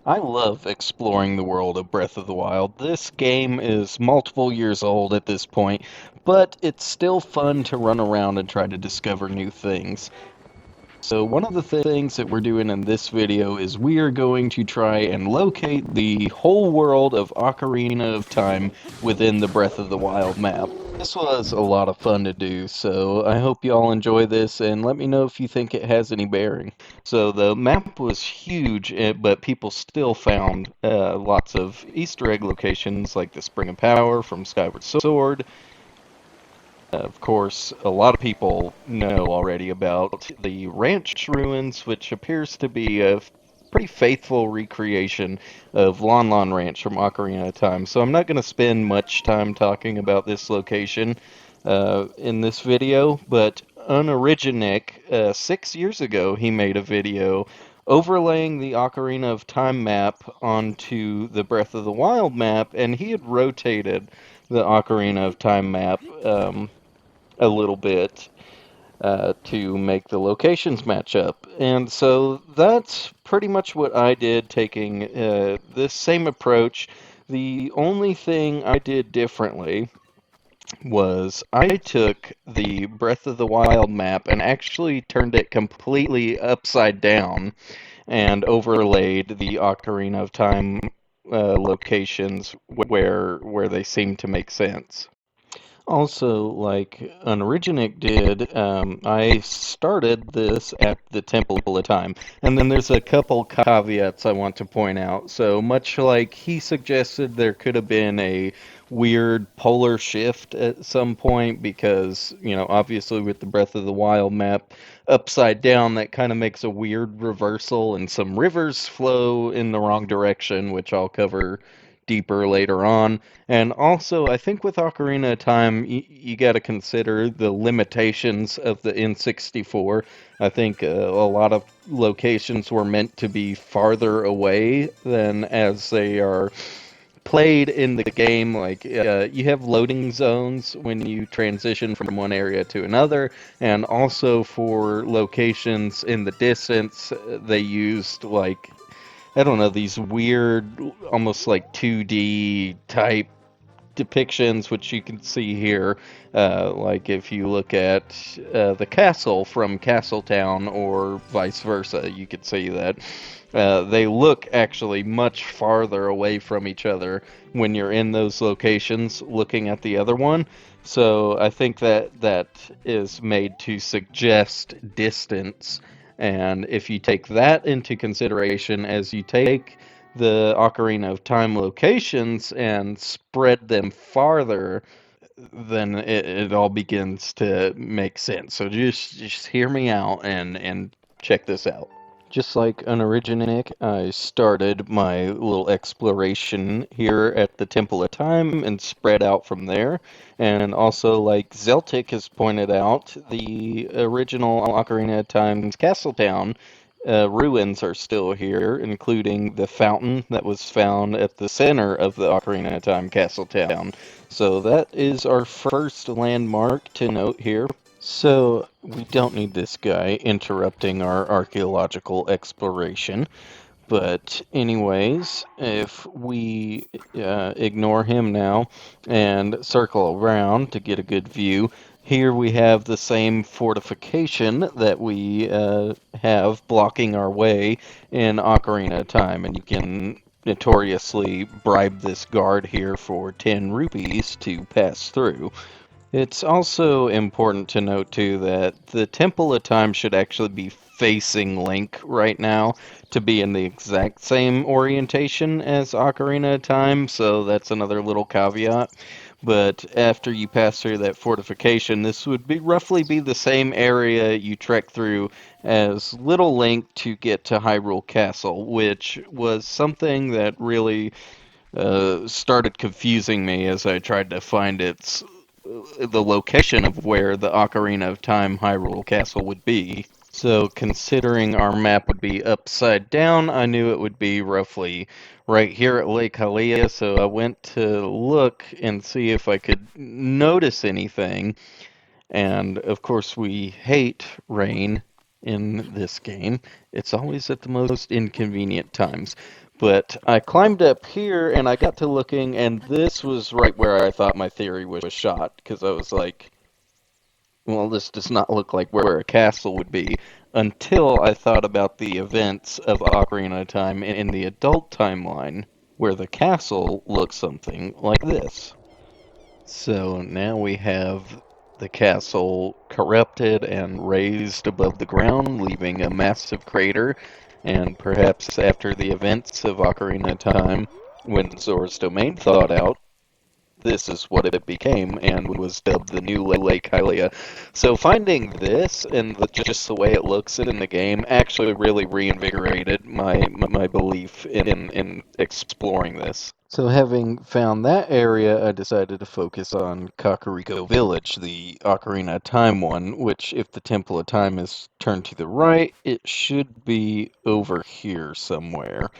I love exploring the world of Breath of the Wild. This game is multiple years old at this point, but it's still fun to run around and try to discover new things. So one of the things that we're doing in this video is we are going to try and locate the whole world of Ocarina of Time within the Breath of the Wild map. This was a lot of fun to do, so I hope you all enjoy this and let me know if you think it has any bearing. So the map was huge, but people still found lots of Easter egg locations like the Spring of Power from Skyward Sword. Of course, a lot of people know already about the ranch ruins, which appears to be a pretty faithful recreation of Lon Lon Ranch from Ocarina of Time. So I'm not going to spend much time talking about this location in this video, but unorigiNik, 6 years ago, he made a video overlaying the Ocarina of Time map onto the Breath of the Wild map, and he had rotated the Ocarina of Time map a little bit to make the locations match up. And so that's pretty much what I did, taking this same approach. The only thing I did differently was I took the Breath of the Wild map and actually turned it completely upside down and overlaid the Ocarina of Time locations where they seem to make sense. Also, like unorigiNik did, I started this at the Temple of Time. And then there's a couple caveats I want to point out. So, much like he suggested, there could have been a weird polar shift at some point because, obviously with the Breath of the Wild map upside down, that kind of makes a weird reversal, and some rivers flow in the wrong direction, which I'll cover deeper later on. And also, I think with Ocarina of Time, you got to consider the limitations of the N64. I think a lot of locations were meant to be farther away than as they are played in the game. Like, you have loading zones when you transition from one area to another, and also for locations in the distance, they used, like, I don't know, these weird, almost like 2D type depictions, which you can see here. Like if you look at the castle from Castletown or vice versa, you could see that. They look actually much farther away from each other when you're in those locations looking at the other one. So I think that is made to suggest distance. And if you take that into consideration as you take the Ocarina of Time locations and spread them farther, then it all begins to make sense. So just hear me out and check this out. Just like unorigiNik, I started my little exploration here at the Temple of Time and spread out from there. And also, like Zeltic has pointed out, the original Ocarina of Time's Castletown ruins are still here, including the fountain that was found at the center of the Ocarina of Time Castletown. So that is our first landmark to note here. So, we don't need this guy interrupting our archaeological exploration. But, anyways, if we ignore him now and circle around to get a good view, here we have the same fortification that we have blocking our way in Ocarina of Time. And you can notoriously bribe this guard here for 10 rupees to pass through. It's also important to note, too, that the Temple of Time should actually be facing Link right now to be in the exact same orientation as Ocarina of Time, so that's another little caveat. But after you pass through that fortification, this would be roughly be the same area you trek through as Little Link to get to Hyrule Castle, which was something that really started confusing me as I tried to find the location of where the Ocarina of Time Hyrule Castle would be. So, considering our map would be upside down, I knew it would be roughly right here at Lake Hylia, so I went to look and see if I could notice anything. And of course, we hate rain in this game. It's always at the most inconvenient times. But I climbed up here and I got to looking, and this was right where I thought my theory was shot, because I was like, well, this does not look like where a castle would be, until I thought about the events of Ocarina of Time in the adult timeline, where the castle looks something like this. So now we have the castle corrupted and raised above the ground, leaving a massive crater. And perhaps after the events of Ocarina of Time, when Zora's Domain thawed out, this is what it became and was dubbed the new Lake Hylia. So finding this and just the way it looks in the game actually really reinvigorated my belief in exploring this. So having found that area, I decided to focus on Kakariko Village, the Ocarina of Time one, which if the Temple of Time is turned to the right, it should be over here somewhere.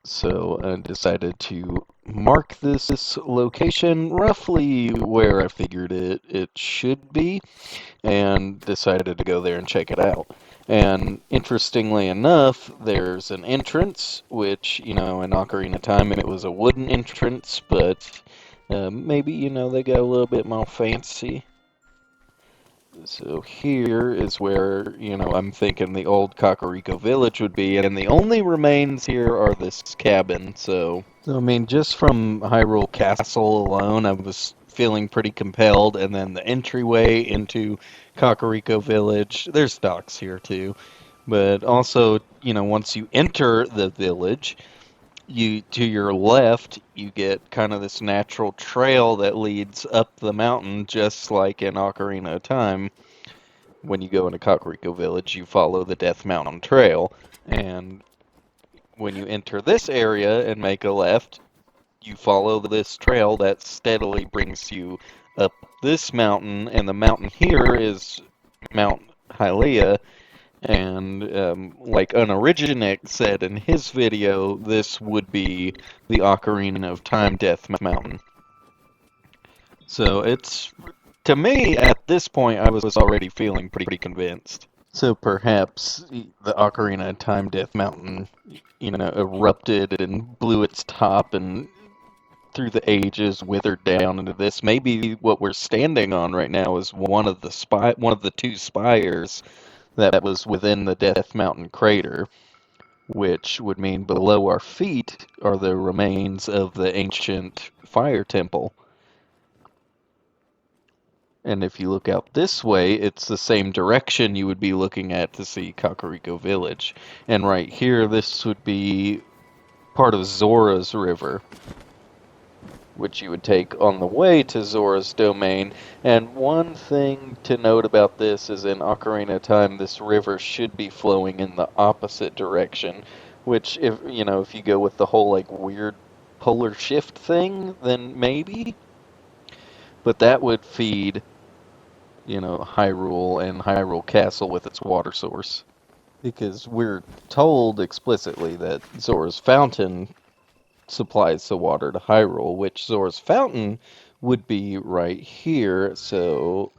So I decided to mark this location roughly where I figured it should be, and decided to go there and check it out. And interestingly enough, there's an entrance, which, in Ocarina of Time it was a wooden entrance, but maybe, they got a little bit more fancy. So here is where, I'm thinking the old Kakariko village would be, and the only remains here are this cabin. So I mean, just from Hyrule Castle alone, I was feeling pretty compelled, and then the entryway into Kakariko Village, there's docks here too, but also, once you enter the village, you to your left, you get kind of this natural trail that leads up the mountain, just like in Ocarina of Time. When you go into Kakariko Village, you follow the Death Mountain Trail, and when you enter this area and make a left, you follow this trail that steadily brings you up this mountain, and the mountain here is Mount Hylia. And like unorigiNik said in his video, this would be the Ocarina of Time Death Mountain. So it's, to me, at this point, I was already feeling pretty convinced. So perhaps the Ocarina of Time Death Mountain, erupted and blew its top and through the ages withered down into this. Maybe what we're standing on right now is one of the two spires that was within the Death Mountain crater, which would mean below our feet are the remains of the ancient fire temple. And if you look out this way, it's the same direction you would be looking at to see Kakariko Village. And right here, this would be part of Zora's River, which you would take on the way to Zora's Domain. And one thing to note about this is in Ocarina of Time, this river should be flowing in the opposite direction, which if you go with the whole like weird polar shift thing, then maybe. But that would feed, Hyrule and Hyrule Castle with its water source. Because we're told explicitly that Zora's Fountain supplies the water to Hyrule, which Zora's Fountain would be right here. So,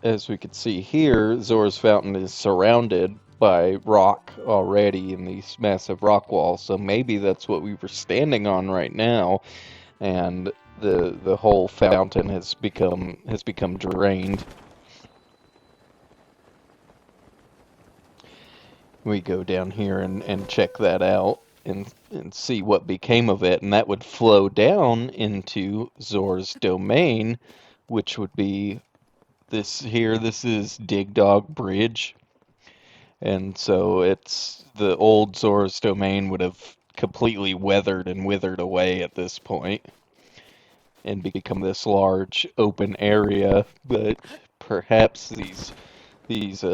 as we can see here, Zora's Fountain is surrounded by rock already in these massive rock walls. So maybe that's what we were standing on right now, and the whole fountain has become drained. We go down here and check that out and see what became of it, and that would flow down into Zora's Domain, which would be this here. This is Dig Dog Bridge, and so it's the old Zora's Domain would have completely weathered and withered away at this point and become this large open area, but perhaps these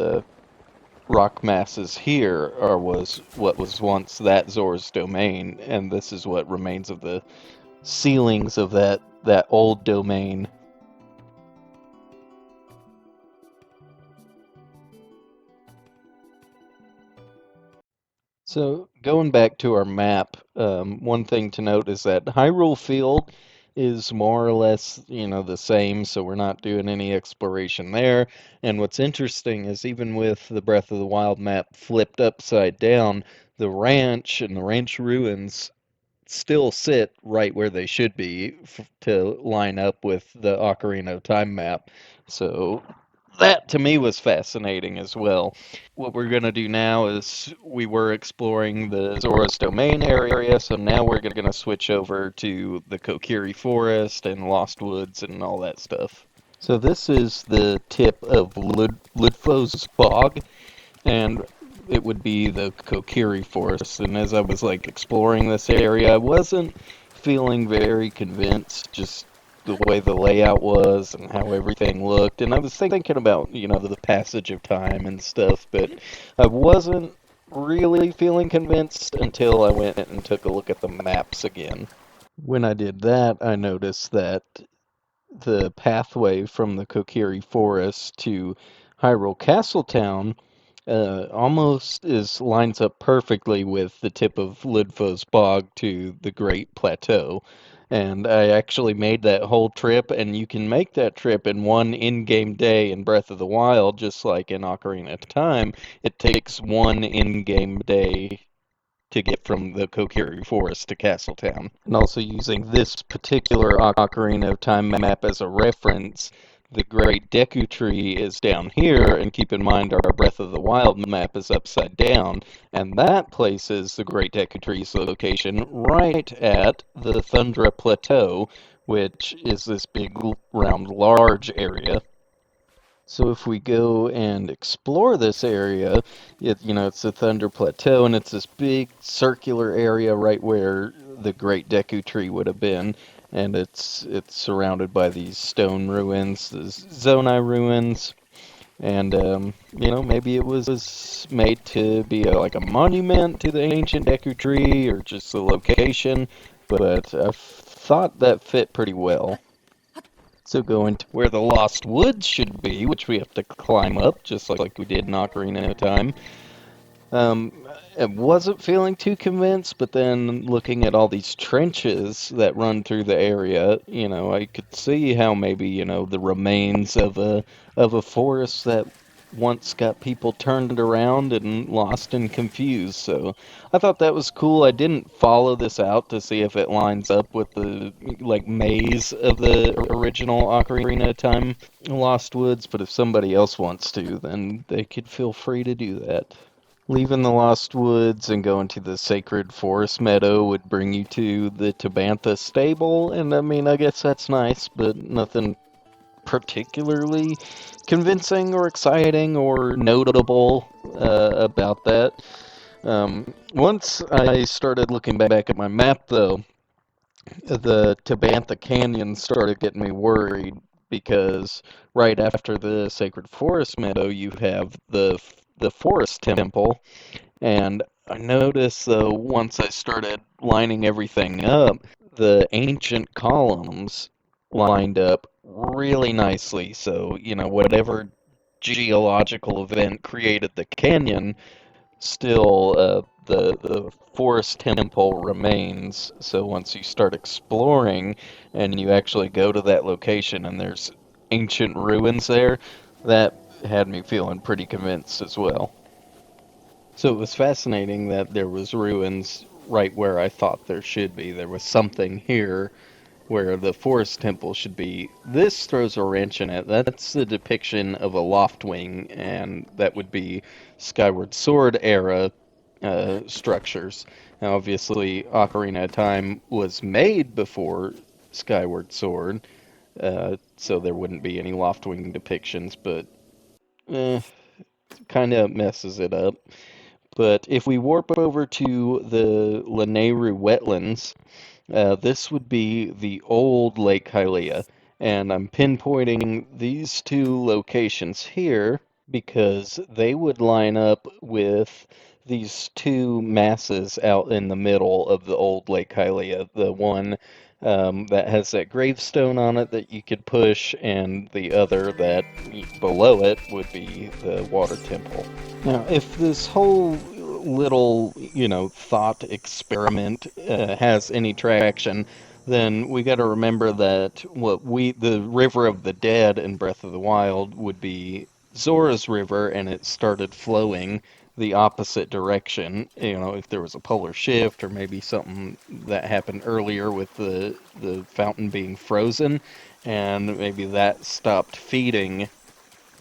rock masses here was what was once that Zora's Domain, and this is what remains of the ceilings of that old domain. So going back to our map, one thing to note is that Hyrule Field is more or less, the same, so we're not doing any exploration there. And what's interesting is even with the Breath of the Wild map flipped upside down, the ranch and the ranch ruins still sit right where they should be to line up with the Ocarina of Time map. So that to me was fascinating as well. What we're going to do now is we were exploring the Zora's Domain area, so now we're going to switch over to the Kokiri Forest and Lost Woods and all that stuff. So this is the tip of Ludfo's Bog, and it would be the Kokiri Forest. And as I was like exploring this area, I wasn't feeling very convinced just the way the layout was and how everything looked. And I was thinking about, the passage of time and stuff, but I wasn't really feeling convinced until I went and took a look at the maps again. When I did that, I noticed that the pathway from the Kokiri Forest to Hyrule Castletown almost lines up perfectly with the tip of Ludfo's Bog to the Great Plateau. And I actually made that whole trip, and you can make that trip in one in-game day in Breath of the Wild, just like in Ocarina of Time. It takes one in-game day to get from the Kokiri Forest to Castletown. And also using this particular Ocarina of Time map as a reference, the Great Deku Tree is down here, and keep in mind our Breath of the Wild map is upside down, and that places the Great Deku Tree's location right at the Thundra Plateau, which is this big, round, large area. So if we go and explore this area, it's the Thunder Plateau, and it's this big circular area right where the Great Deku Tree would have been, and it's surrounded by these stone ruins, the Zonai ruins, and maybe it was made to be like a monument to the ancient Deku Tree or just a location, but I thought that fit pretty well. So going to where the Lost Woods should be, which we have to climb up, just like we did in Ocarina of Time. Um, I wasn't feeling too convinced, but then looking at all these trenches that run through the area, I could see how maybe, the remains of a forest that once got people turned around and lost and confused. So I thought that was cool. I didn't follow this out to see if it lines up with the like maze of the original Ocarina of Time Lost Woods, but if somebody else wants to, then they could feel free to do that. Leaving the Lost Woods and going to the Sacred Forest Meadow would bring you to the Tabantha Stable, and I mean, I guess that's nice, but nothing particularly convincing or exciting or notable about that. Once I started looking back at my map, though, the Tabantha Canyon started getting me worried because right after the Sacred Forest Meadow, you have the Forest Temple, and I noticed, though, once I started lining everything up, the ancient columns lined up really nicely. So, whatever geological event created the canyon, still the forest temple remains. So once you start exploring and you actually go to that location and there's ancient ruins there, that had me feeling pretty convinced as well. So it was fascinating that there was ruins right where I thought there should be. There was something here where the forest temple should be. This throws a wrench in it. That's the depiction of a loftwing, and that would be Skyward Sword era structures. Now, obviously, Ocarina of Time was made before Skyward Sword, so there wouldn't be any loftwing depictions, but kind of messes it up. But if we warp over to the Lanayru wetlands, this would be the old Lake Hylia, and I'm pinpointing these two locations here because they would line up with these two masses out in the middle of the old Lake Hylia. The one that has that gravestone on it that you could push, and the other that below it would be the water temple. Now, if this whole little, thought experiment has any traction, then we got to remember that the River of the Dead in Breath of the Wild would be Zora's River, and it started flowing the opposite direction. You know, if there was a polar shift or maybe something that happened earlier with the fountain being frozen, and maybe that stopped feeding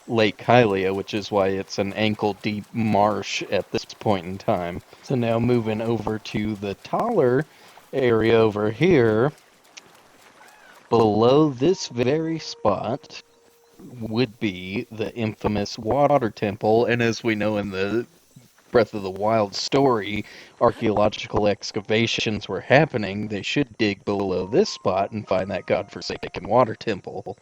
Lake Hylia, which is why it's an ankle-deep marsh at this point in time. So now moving over to the taller area over here, below this very spot would be the infamous water temple, and as we know in the Breath of the Wild story, archaeological excavations were happening, they should dig below this spot and find that godforsaken water temple.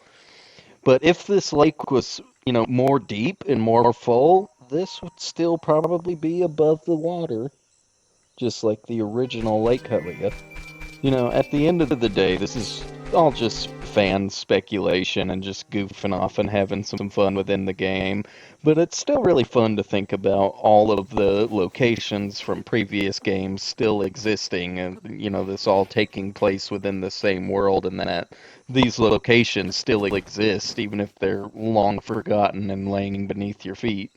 But if this lake was, more deep and more full, this would still probably be above the water, just like the original Lake Hylia. At the end of the day, this is all just fan speculation and just goofing off and having some fun within the game. But it's still really fun to think about all of the locations from previous games still existing and, this all taking place within the same world and that these locations still exist, even if they're long forgotten and laying beneath your feet.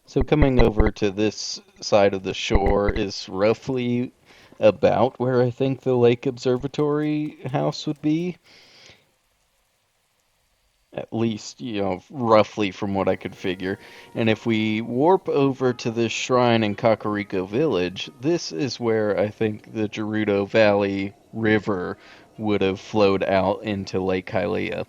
So coming over to this side of the shore is roughly about where I think the Lake Observatory house would be. At least, roughly from what I could figure. And if we warp over to this shrine in Kakariko Village, this is where I think the Gerudo Valley River would have flowed out into Lake Hylia.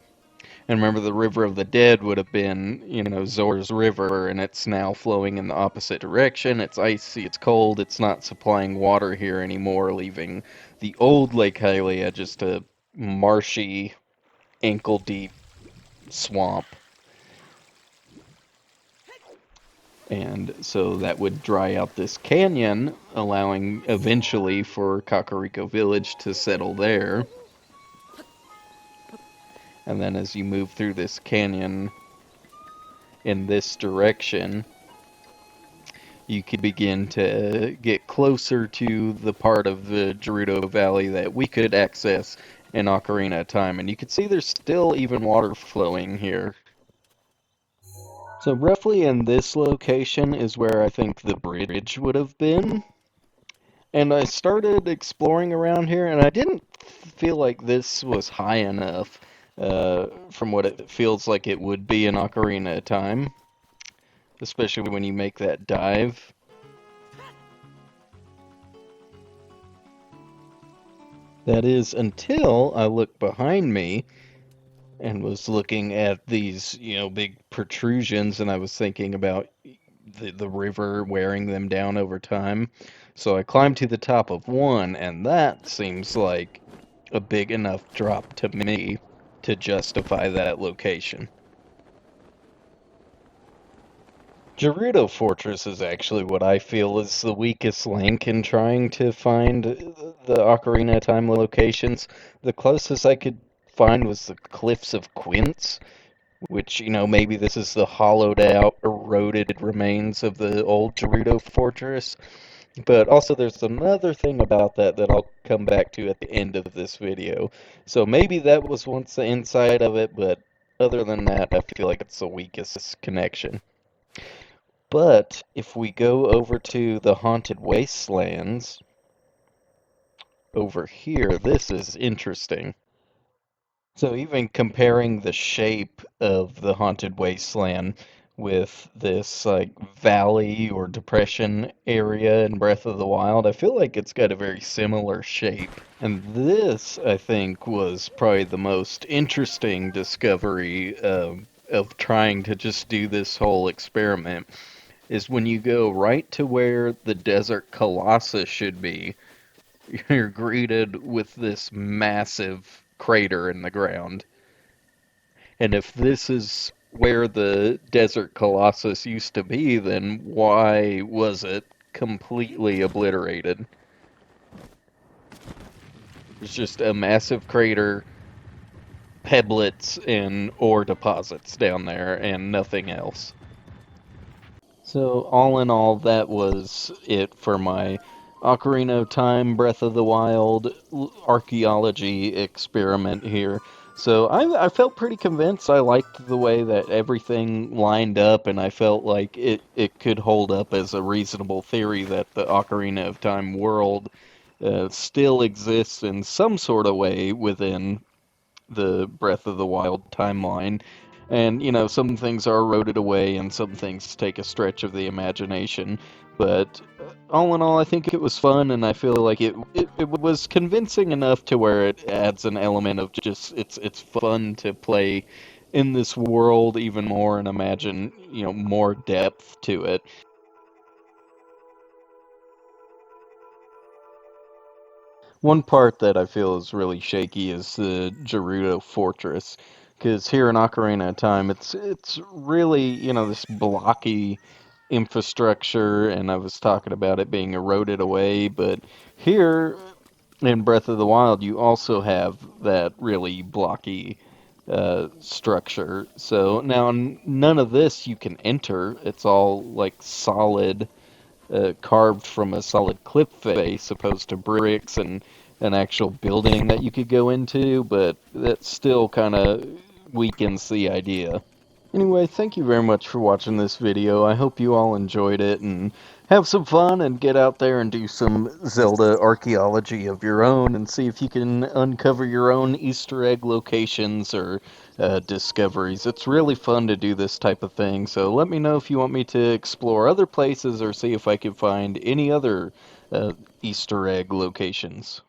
And remember, the River of the Dead would have been, Zor's river, and it's now flowing in the opposite direction. It's icy, it's cold, it's not supplying water here anymore, leaving the old Lake Hylia just a marshy, ankle deep swamp. And so that would dry out this canyon, allowing eventually for Kakariko Village to settle there. And then as you move through this canyon in this direction, you could begin to get closer to the part of the Gerudo Valley that we could access in Ocarina of Time. And you can see there's still even water flowing here. So roughly in this location is where I think the bridge would have been. And I started exploring around here, and I didn't feel like this was high enough from what it feels like it would be in Ocarina of Time, especially when you make that dive. That is until I looked behind me and was looking at these, big protrusions, and I was thinking about the river wearing them down over time. So I climbed to the top of one, and that seems like a big enough drop to me to justify that location. Gerudo Fortress is actually what I feel is the weakest link in trying to find the Ocarina of Time locations. The closest I could find was the Cliffs of Quince, which, maybe this is the hollowed out, eroded remains of the old Gerudo Fortress. But also there's another thing about that I'll come back to at the end of this video. So maybe that was once the inside of it, but other than that, I feel like it's the weakest connection. But if we go over to the Haunted Wastelands, over here, this is interesting. So even comparing the shape of the Haunted Wasteland with this like valley or depression area in Breath of the Wild, I feel like it's got a very similar shape. And this, I think, was probably the most interesting discovery of trying to just do this whole experiment, is when you go right to where the desert colossus should be, you're greeted with this massive crater in the ground. And if this is where the desert colossus used to be, then why was it completely obliterated? There's just a massive crater, pebblets, and ore deposits down there, and nothing else. So all in all, that was it for my Ocarina of Time, Breath of the Wild archaeology experiment here. So I felt pretty convinced. I liked the way that everything lined up, and I felt like it could hold up as a reasonable theory that the Ocarina of Time world still exists in some sort of way within the Breath of the Wild timeline. And, some things are eroded away and some things take a stretch of the imagination. But all in all, I think it was fun, and I feel like it was convincing enough to where it adds an element of just it's fun to play in this world even more and imagine, more depth to it. One part that I feel is really shaky is the Gerudo Fortress, because here in Ocarina of Time, it's really this blocky infrastructure, and I was talking about it being eroded away, but here in Breath of the Wild, you also have that really blocky structure. So now none of this you can enter. It's all like solid carved from a solid cliff face, opposed to bricks and an actual building that you could go into, but that still kind of weakens the idea. Anyway, thank you very much for watching this video. I hope you all enjoyed it and have some fun and get out there and do some Zelda archaeology of your own and see if you can uncover your own Easter egg locations or discoveries. It's really fun to do this type of thing, so let me know if you want me to explore other places or see if I can find any other Easter egg locations.